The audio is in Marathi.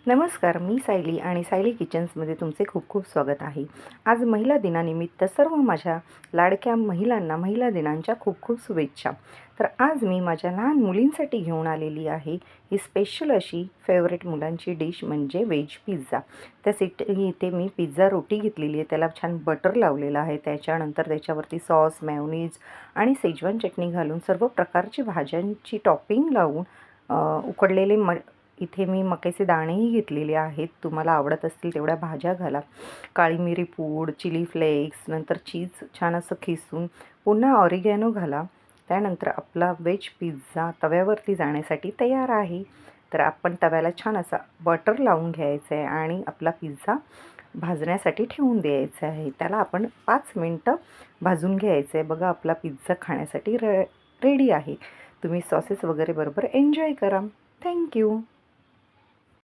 नमस्कार, मी सायली आणि सायली किचन्समध्ये तुमचे खूप खूप स्वागत आहे. आज महिला दिनानिमित्त सर्व माझ्या लाडक्या महिलांना महिला दिनांच्या खूप खूप शुभेच्छा. तर आज मी माझ्या लहान मुलींसाठी घेऊन आलेली आहे ही स्पेशल अशी फेवरेट मुलांची डिश म्हणजे व्हेज पिझ्झा. त्यासाठी इथे मी पिझ्झा रोटी घेतलेली आहे, त्याला छान बटर लावलेलं आहे. त्याच्यानंतर त्याच्यावरती सॉस, मेयोनीज आणि शेजवान चटणी घालून सर्व प्रकारची भाज्यांची टॉपिंग लावून उकडलेले इथे मी मक्याचे दाणेही घेतलेले आहेत. तुम्हाला आवडत असतील तेवढ्या भाज्या घाला. काळी मिरी पूड, चिली फ्लेक्स, नंतर चीज छान असं खिसून पुन्हा ऑरिगॅनो घाला. त्यानंतर आपला व्हेज पिझ्झा तव्यावरती जाण्यासाठी तयार आहे. तर आपण तव्याला छान असा बटर लावून घ्यायचं आहे आणि आपला पिझ्झा भाजण्यासाठी ठेवून द्यायचा आहे. त्याला आपण 5 मिनटं भाजून घ्यायचं आहे. बघा, आपला पिझ्झा खाण्यासाठी रेडी आहे. तुम्ही सॉसेस वगैरे बरोबर एन्जॉय करा. Thank you.